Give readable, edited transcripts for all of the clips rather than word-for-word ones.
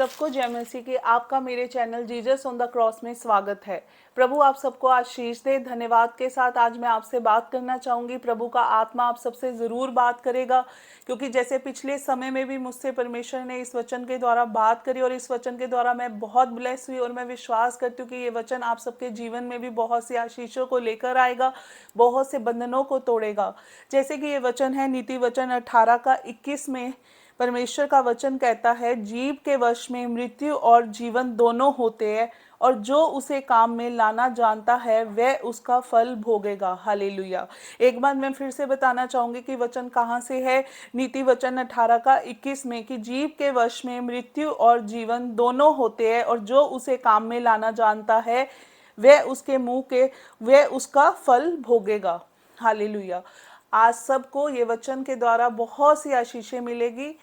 सबको जय मसीह की। आपका मेरे channel Jesus on the cross में स्वागत है। प्रभु आप सबको आशीष दे। धन्यवाद के साथ आज मैं आपसे बात करना चाहूँगी। प्रभु का आत्मा आप सबसे ज़रूर बात करेगा, क्योंकि जैसे पिछले समय में भी मुझसे परमेश्वर ने इस वचन के द्वारा बात करी और इस वचन के द्वारा मैं बहुत ब्लेस हुई। और मैं विश्वास करती हूँ कि ये वचन आप सबके जीवन में भी बहुत सी आशीषों को लेकर आएगा, बहुत से बंधनों को तोड़ेगा। जैसे कि ये वचन है नीति वचन 18 का 21 में परमेश्वर का वचन कहता है, जीव के वश में मृत्यु और जीवन दोनों होते हैं, और जो उसे काम में लाना जानता है वह उसका फल भोगेगा। हालेलुया। एक बार मैं फिर से बताना चाहूंगी कि वचन कहाँ से है। नीति वचन 18 का 21 में कि जीव के वश में मृत्यु और जीवन दोनों होते हैं, और जो उसे काम में लाना जानता है वह उसका फल भोगेगा। हालेलुया। आज सबको ये वचन के द्वारा बहुत सी आशीषें मिलेगी।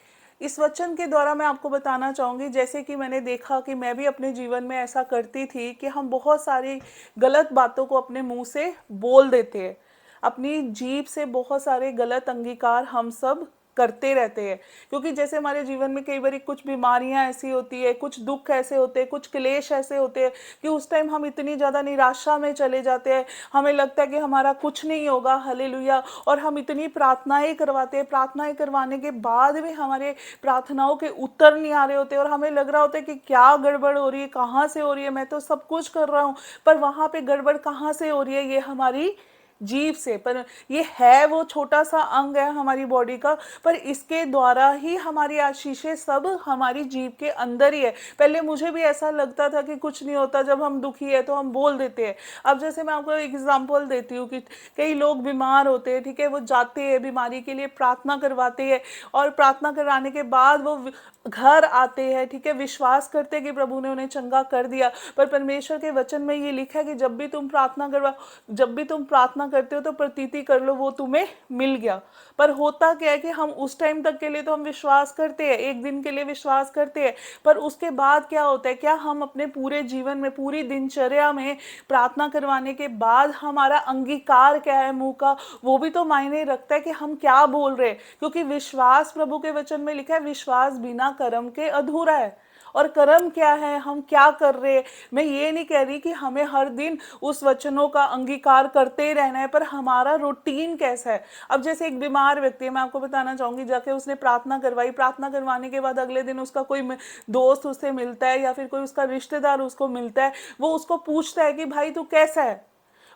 इस वचन के द्वारा मैं आपको बताना चाहूँगी, जैसे कि मैंने देखा कि मैं भी अपने जीवन में ऐसा करती थी कि हम बहुत सारी गलत बातों को अपने मुंह से बोल देते हैं। अपनी जीभ से बहुत सारे गलत अंगीकार हम सब करते रहते हैं, क्योंकि जैसे हमारे जीवन में कई बार कुछ बीमारियां ऐसी होती है, कुछ दुख ऐसे होते हैं, कुछ क्लेश ऐसे होते हैं कि उस टाइम हम इतनी ज़्यादा निराशा में चले जाते हैं। हमें लगता है कि हमारा कुछ नहीं होगा। हालेलुया। और हम इतनी प्रार्थनाएं करवाते हैं, प्रार्थनाएं करवाने के बाद भी हमारे प्रार्थनाओं के उत्तर नहीं आ रहे होते, और हमें लग रहा होता है कि क्या गड़बड़ हो रही है, कहाँ से हो रही है। मैं तो सब कुछ कर रहा हूँ, पर वहाँ पे गड़बड़ कहाँ से हो रही है? ये हमारी जीव से। पर ये है वो छोटा सा अंग है हमारी बॉडी का, पर इसके द्वारा ही हमारी आशीषें सब हमारी जीव के अंदर ही है। पहले मुझे भी ऐसा लगता था कि कुछ नहीं होता, जब हम दुखी है तो हम बोल देते हैं। अब जैसे मैं आपको एक एग्जांपल देती हूँ कि कई लोग बीमार होते हैं, ठीक है, वो जाते हैं बीमारी के लिए, प्रार्थना करवाते हैं, और प्रार्थना कराने के बाद वो घर आते हैं, ठीक है, विश्वास करते हैं कि प्रभु ने उन्हें चंगा कर दिया। पर परमेश्वर के वचन में ये लिखा है कि जब भी तुम प्रार्थना करते हो तो प्रतीति कर लो वो तुम्हें मिल गया। पर होता क्या है कि हम उस टाइम तक के लिए तो हम विश्वास करते हैं, एक दिन के लिए विश्वास करते हैं, पर उसके बाद क्या होता है? क्या हम अपने पूरे जीवन में, पूरी दिनचर्या में प्रार्थना करवाने के बाद हमारा अंगीकार क्या है मुंह का, वो भी तो मायने रखता है कि हम क्या बोल रहे हैं। क्योंकि विश्वास, प्रभु के वचन में लिखा है, विश्वास बिना कर्म के अधूरा है। और कर्म क्या है? हम क्या कर रहे हैं? मैं ये नहीं कह रही कि हमें हर दिन उस वचनों का अंगीकार करते ही रहना है, पर हमारा रूटीन कैसा है? अब जैसे एक बीमार व्यक्ति है, मैं आपको बताना चाहूंगी, जाके उसने प्रार्थना करवाई, प्रार्थना करवाने के बाद अगले दिन उसका कोई दोस्त उससे मिलता है, या फिर कोई उसका रिश्तेदार उसको मिलता है, वो उसको पूछता है कि भाई तू कैसा है?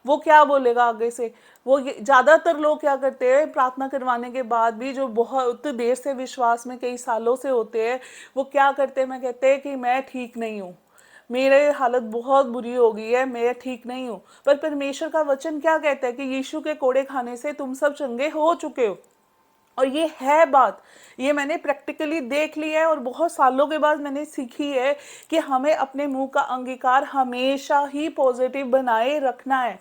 वो क्या बोलेगा आगे से? वो ज्यादातर लोग क्या करते हैं, प्रार्थना करवाने के बाद भी, जो बहुत देर से विश्वास में कई सालों से होते हैं, वो क्या करते हैं? मैं कहते हैं कि मैं ठीक नहीं हूँ, मेरे हालत बहुत बुरी हो गई है, मैं ठीक नहीं हूँ। पर परमेश्वर का वचन क्या कहता है कि यीशु के कोड़े खाने से तुम सब चंगे हो चुके हो। और ये है बात, ये मैंने प्रैक्टिकली देख लिया है, और बहुत सालों के बाद मैंने सीखी है कि हमें अपने मुंह का अंगीकार हमेशा ही पॉजिटिव बनाए रखना है।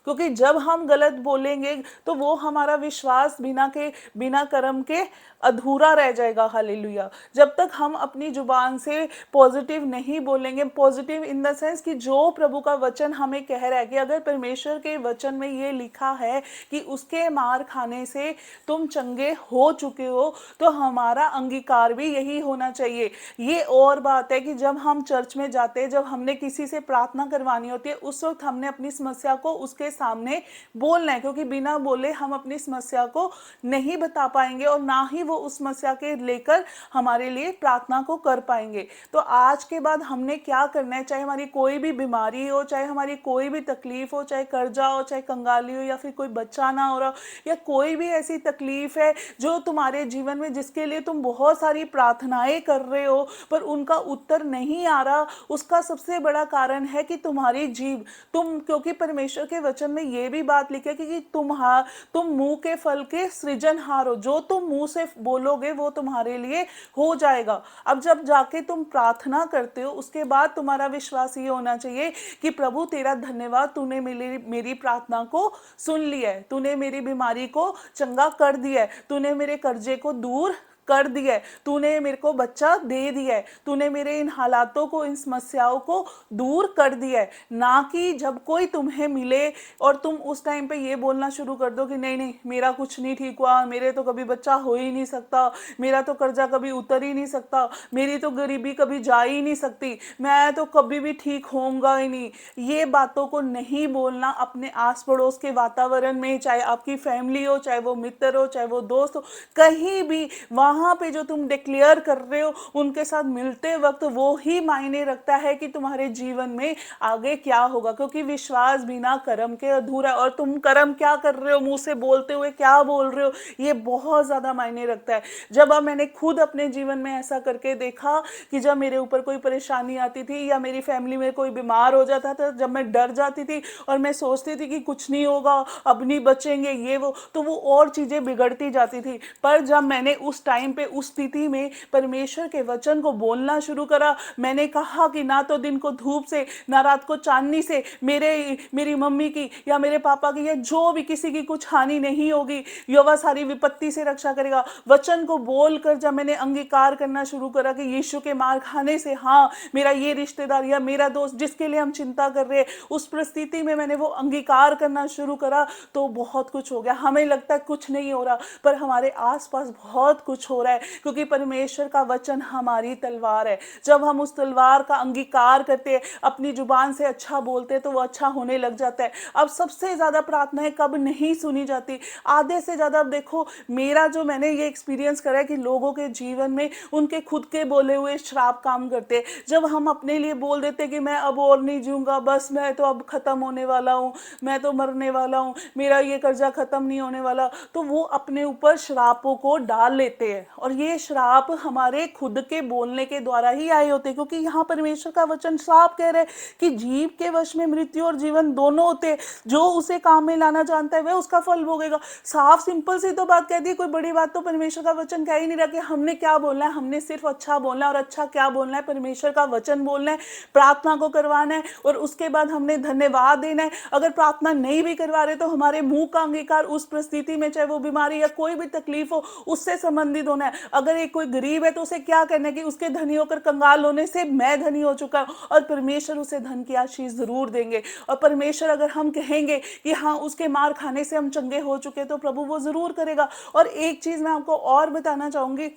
क्योंकि जब हम गलत बोलेंगे तो वो हमारा विश्वास बिना कर्म के अधूरा रह जाएगा। हालेलुया। जब तक हम अपनी जुबान से पॉजिटिव नहीं बोलेंगे, पॉजिटिव इन द सेंस कि जो प्रभु का वचन हमें कह रहा है कि अगर परमेश्वर के वचन में ये लिखा है कि उसके मार खाने से तुम चंगे हो चुके हो, तो हमारा अंगीकार भी यही होना चाहिए। ये और बात है कि जब हम चर्च में जाते हैं, जब हमने किसी से प्रार्थना करवानी होती है, उस वक्त हमने अपनी समस्या को उसके सामने बोलना है, क्योंकि बिना बोले हम अपनी समस्या को नहीं बता पाएंगे, और ना ही वो उस समस्या के लेकर हमारे लिए प्रार्थना को कर पाएंगे। तो आज के बाद हमने क्या करना है, चाहे हमारी कोई भी बीमारी हो, चाहे हमारी कोई भी तकलीफ हो, चाहे कर्जा हो, चाहे कंगाली हो, या फिर कोई बच्चा ना हो रहा, या कोई भी ऐसी तकलीफ है जो तुम्हारे जीवन में, जिसके लिए तुम बहुत सारी प्रार्थनाएं कर रहे हो पर उनका उत्तर नहीं आ रहा, उसका सबसे बड़ा कारण है कि तुम्हारी जीभ, क्योंकि परमेश्वर के वचन में ये भी बात लिखी है कि तुम मुंह के फल के सृजनहार हो। जो तुम मुंह से बोलोगे वो तुम्हारे लिए हो जाएगा। अब जब जाके तुम प्रार्थना करते हो, उसके बाद तुम्हारा विश्वास ये होना चाहिए कि प्रभु तेरा धन्यवाद, तूने मेरी प्रार्थना को सुन लिया है, तूने मेरी बीमारी को चंगा कर दिया है, तूने मेरे कर्जे को दूर कर दिया है, तूने मेरे को बच्चा दे दिया है, तूने मेरे इन हालातों को, इन समस्याओं को दूर कर दिया है। ना कि जब कोई तुम्हें मिले और तुम उस टाइम पे ये बोलना शुरू कर दो कि नहीं नहीं मेरा कुछ नहीं ठीक हुआ, मेरे तो कभी बच्चा हो ही नहीं सकता, मेरा तो कर्जा कभी उतर ही नहीं सकता, मेरी तो गरीबी कभी जा ही नहीं सकती, मैं तो कभी भी ठीक होऊंगा ही नहीं। ये बातों को नहीं बोलना अपने आस पड़ोस के वातावरण में, चाहे आपकी फैमिली हो, चाहे वो मित्र हो, चाहे वो दोस्त हो, कहीं भी वहां पे जो तुम डिक्लेयर कर रहे हो उनके साथ मिलते वक्त वो ही मायने रखता है कि तुम्हारे जीवन में आगे क्या होगा। क्योंकि विश्वास बिना कर्म के अधूरा है, और तुम कर्म क्या कर रहे हो, मुंह से बोलते हुए क्या बोल रहे हो, ये बहुत ज्यादा मायने रखता है। जब अब मैंने खुद अपने जीवन में ऐसा करके देखा कि जब मेरे ऊपर कोई परेशानी आती थी या मेरी फैमिली में कोई बीमार हो जाता था, जब मैं डर जाती थी और मैं सोचती थी कि कुछ नहीं होगा, अब नहीं बचेंगे, ये वो, तो वो और चीजें बिगड़ती जाती थी। पर जब मैंने उस टाइम पे उस स्थिति में परमेश्वर के वचन को बोलना शुरू करा, मैंने कहा कि ना तो दिन को धूप से, ना रात को चांदनी से मेरी मम्मी की या मेरे पापा की या जो भी किसी की कुछ हानि नहीं होगी, यहोवा सारी विपत्ति से रक्षा करेगा। वचन को बोलकर जब मैंने अंगीकार करना शुरू करा कि यीशु के मार खाने से, हाँ, मेरा ये रिश्तेदार या मेरा दोस्त जिसके लिए हम चिंता कर रहे हैं, उस परिस्थिति में मैंने वो अंगीकार करना शुरू करा, तो बहुत कुछ हो गया। हमें लगता है कुछ नहीं हो रहा, पर हमारे आसपास बहुत कुछ हो रहा है, क्योंकि परमेश्वर का वचन हमारी तलवार है। जब हम उस तलवार का अंगीकार करते हैं, अपनी जुबान से अच्छा बोलते हैं, तो वो अच्छा होने लग जाता है। अब सबसे ज्यादा प्रार्थनाएं कब नहीं सुनी जाती? आधे से ज्यादा। अब देखो, मेरा जो मैंने ये एक्सपीरियंस करा है कि लोगों के जीवन में उनके खुद के बोले हुए श्राप काम करते हैं। जब हम अपने लिए बोल देते कि मैं अब और नहीं जीऊंगा, बस मैं तो अब खत्म होने वाला हूँ, मैं तो मरने वाला हूँ, मेरा ये कर्जा खत्म नहीं होने वाला, तो वो अपने ऊपर श्रापों को डाल लेते हैं। और ये श्राप हमारे खुद के बोलने के द्वारा ही आए होते हैं, क्योंकि यहाँ परमेश्वर का वचन साफ कह रहे हैं कि जीव के वश में मृत्यु और जीवन दोनों होते हैं, जो उसे काम में लाना जानता है वह उसका फल भोगेगा। साफ सिंपल सी तो बात कह दी, कोई बड़ी बात तो परमेश्वर का वचन कह ही नहीं रहा कि हमने क्या बोलना है। हमने सिर्फ अच्छा बोलना है, और अच्छा क्या बोलना है? परमेश्वर का वचन बोलना है, प्रार्थना को करवाना है, और उसके बाद हमने धन्यवाद देना है। अगर प्रार्थना नहीं भी करवा रहे तो हमारे मुंह का अंगीकार उस परिस्थिति में, चाहे वो बीमारी या कोई भी तकलीफ हो, उससे संबंधित होना है। अगर एक कोई गरीब है तो उसे क्या कहना है कि उसके धनी होकर कंगाल होने से मैं धनी हो चुका हूं, और परमेश्वर उसे धन की आशीष जरूर देंगे। और परमेश्वर अगर हम कहेंगे कि हाँ उसके मार खाने से हम चंगे हो चुके, तो प्रभु वो जरूर करेगा। और एक चीज मैं आपको और बताना चाहूंगी,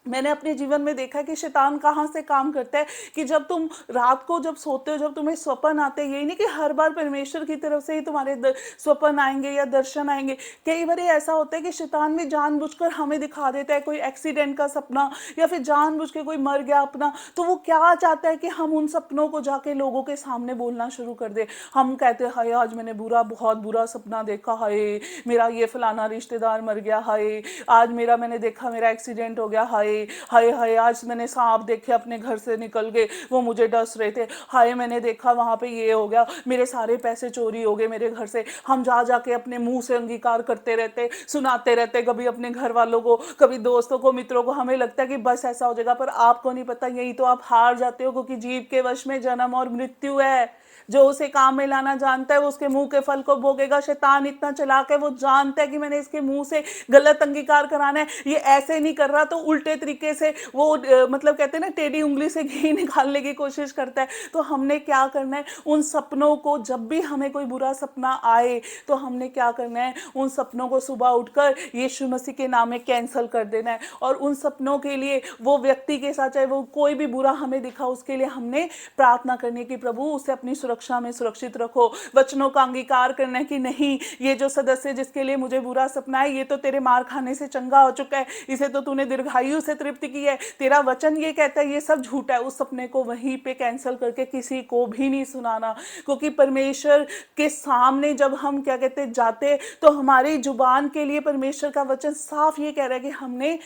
मैंने अपने जीवन में देखा है कि शैतान कहाँ से काम करता है, कि जब तुम रात को जब सोते हो, जब तुम्हें स्वप्न आते हैं, यही नहीं कि हर बार परमेश्वर की तरफ से ही तुम्हारे स्वप्न आएंगे या दर्शन आएंगे। कई बार ऐसा होता है कि शैतान भी जानबूझकर हमें दिखा देता है कोई एक्सीडेंट का सपना, या फिर जानबूझ के कोई मर गया अपना। तो वो क्या चाहता है कि हम उन सपनों को जाके लोगों के सामने बोलना शुरू कर दे। हम कहते हैं हाय आज मैंने बहुत बुरा सपना देखा, हाय मेरा ये फलाना रिश्तेदार मर गया, हाय आज मैंने देखा मेरा एक्सीडेंट हो गया, हाय हाय हाय आज मैंने सांप देखे अपने घर से निकल गए, वो मुझे डस रहे थे, हाय मैंने देखा वहां पे ये हो गया, मेरे सारे पैसे चोरी हो गए मेरे घर से। हम जा जाके अपने मुंह से अंगीकार करते रहते, सुनाते रहते, कभी अपने घर वालों को, कभी दोस्तों को, मित्रों को। हमें लगता है कि बस ऐसा हो जाएगा, पर आपको नहीं पता, यही तो आप हार जाते हो, क्योंकि जीव के वश में जन्म और मृत्यु है। जो उसे काम में लाना जानता है वो उसके मुंह के फल को भोगेगा। शैतान इतना चालाक है, वो जानता है कि मैंने इसके मुंह से गलत अंगीकार कराना है, ये ऐसे नहीं कर रहा, तो उल्टे तरीके से वो मतलब कहते हैं ना, टेढ़ी उंगली से घी निकालने की कोशिश करता है। तो हमने क्या करना है, उन सपनों को, जब भी हमें कोई बुरा सपना आए तो हमने क्या करना है, उन सपनों को सुबह उठकर यीशु मसीह के नाम में कैंसिल कर देना है। और उन सपनों के लिए वो व्यक्ति के साथ, चाहे वो कोई भी बुरा हमें दिखा, उसके लिए हमने प्रार्थना करनी है कि प्रभु उसे अपनी सुरक्षा में सुरक्षित रखो। वचनों का अंगीकार करना है कि नहीं, ये जो सदस्य जिसके लिए मुझे बुरा सपना है, ये तो तेरे मार खाने से चंगा हो चुका है, इसे तो तूने दीर्घायु से तृप्त की है, तेरा वचन ये कहता है ये सब झूठा है। उस सपने को वहीं पे कैंसिल करके किसी को भी नहीं सुनाना, क्योंकि परमेश्वर के सामने जब हम क्या कहते जाते, तो हमारी जुबान के लिए परमेश्वर का वचन साफ ये कह रहा है कि हमने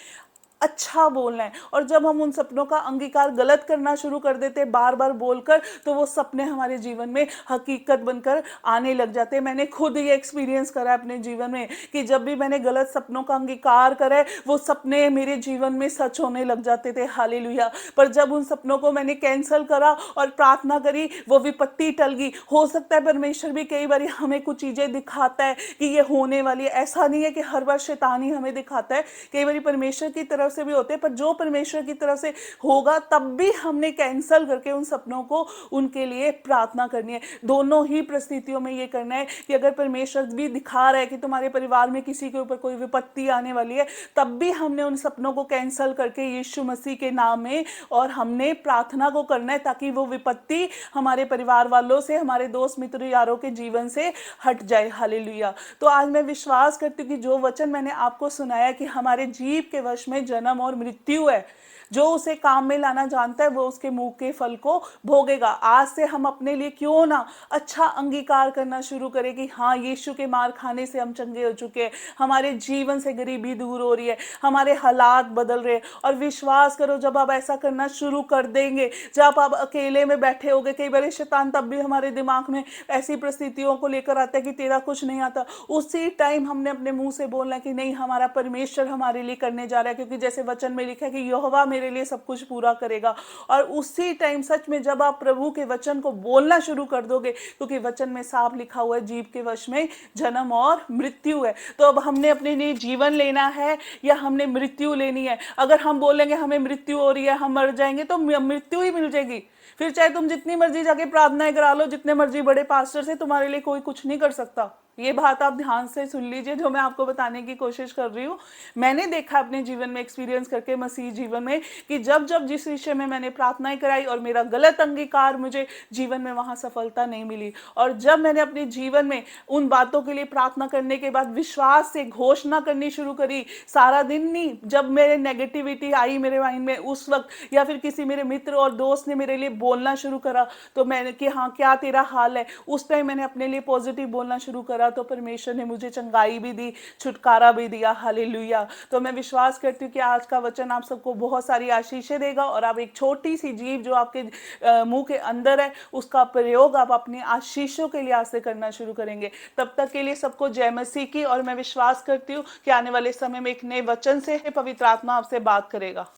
अच्छा बोलना है। और जब हम उन सपनों का अंगीकार गलत करना शुरू कर देते बार बार बोलकर, तो वो सपने हमारे जीवन में हकीकत बनकर आने लग जाते हैं। मैंने खुद ये एक्सपीरियंस करा अपने जीवन में कि जब भी मैंने गलत सपनों का अंगीकार करा, वो सपने मेरे जीवन में सच होने लग जाते थे। हालेलुया। पर जब उन सपनों को मैंने कैंसिल करा और प्रार्थना करी, वो विपत्ति टल गई। हो सकता है परमेश्वर भी कई बार हमें कुछ चीजें दिखाता है कि ये होने वाली है, ऐसा नहीं है कि हर बार शैतान ही हमें दिखाता है। कई बार परमेश्वर की तरफ तरफ से भी होते हैं, पर जो परमेश्वर की तरफ से होगा तब भी हमने कैंसल करके उन सपनों को उनके लिए प्रार्थना करनी है। दोनों ही परिस्थितियों में ये करना है कि अगर परमेश्वर भी दिखा रहा है कि तुम्हारे परिवार में किसी के ऊपर कोई विपत्ति आने वाली है, तब भी हमने उन सपनों को कैंसल करके यीशु मसीह के नाम में और हमने प्रार्थना को करना है, ताकि वो विपत्ति हमारे परिवार वालों से, हमारे दोस्त मित्र यारों के जीवन से हट जाए। हालेलुया। तो आज मैं विश्वास करती हूँ कि जो वचन मैंने आपको सुनाया कि हमारे जीव के वश में जन्म और मृत्यु है, जो उसे काम में लाना जानता है वो उसके मुंह के फल को भोगेगा। आज से हम अपने लिए क्यों ना अच्छा अंगीकार करना शुरू करें कि हाँ, यीशु के मार खाने से हम चंगे हो चुके हैं, हमारे जीवन से गरीबी दूर हो रही है, हमारे हालात बदल रहे हैं। और विश्वास करो, जब आप ऐसा करना शुरू कर देंगे, जब आप अकेले में बैठे होगे, कई बार शैतान तब भी हमारे दिमाग में ऐसी परिस्थितियों को लेकर आता है कि तेरा कुछ नहीं आता, उसी टाइम हमने अपने मुंह से बोलना है कि नहीं, हमारा परमेश्वर हमारे लिए करने जा रहा है, क्योंकि जैसे वचन में लिखा है कि यहोवा मेरे लिए सब कुछ पूरा करेगा। और उसी टाइम सच में जब आप प्रभु के वचन को बोलना शुरू कर दोगे, क्योंकि वचन में साफ लिखा हुआ है जीव के वश में जन्म और मृत्यु है। तो अब हमने अपने लिए जीवन लेना है या हमने मृत्यु लेनी है? अगर हम बोलेंगे हमें मृत्यु हो रही है, हम मर जाएंगे, तो मृत्यु ही मिल जाएगी। फिर चाहे तुम जितनी मर्जी जाके प्रार्थनाएं करा लो, जितने मर्जी बड़े पास्टर से, तुम्हारे लिए कोई कुछ नहीं कर सकता। ये बात आप ध्यान से सुन लीजिए जो मैं आपको बताने की कोशिश कर रही हूँ। मैंने देखा अपने जीवन में एक्सपीरियंस करके, मसीह जीवन में, कि जब जब जिस विषय में मैंने प्रार्थनाएं कराई और मेरा गलत अंगीकार, मुझे जीवन में वहां सफलता नहीं मिली। और जब मैंने अपने जीवन में उन बातों के लिए प्रार्थना करने के बाद विश्वास से घोषणा करनी शुरू करी, सारा दिन नहीं, जब मेरे नेगेटिविटी आई मेरे माइंड में उस वक्त, या फिर किसी मेरे मित्र और दोस्त ने मेरे लिए बोलना शुरू करा, तो मैंने कि हाँ, क्या तेरा हाल है, उस टाइम मैंने अपने लिए पॉजिटिव बोलना शुरू करा, तो परमेश्वर ने मुझे चंगाई भी दी, छुटकारा भी दिया। हालेलुया। तो मैं विश्वास करती हूँ कि आज का वचन आप सबको बहुत सारी आशीषें देगा, और आप एक छोटी सी जीव जो आपके मुंह के अंदर है, उसका प्रयोग आप अपनी आशीषों के लिए आज से करना शुरू करेंगे। तब तक के लिए सबको जय मसीह की। और मैं विश्वास करती हूँ कि आने वाले समय में एक नए वचन से पवित्र आत्मा आपसे बात करेगा।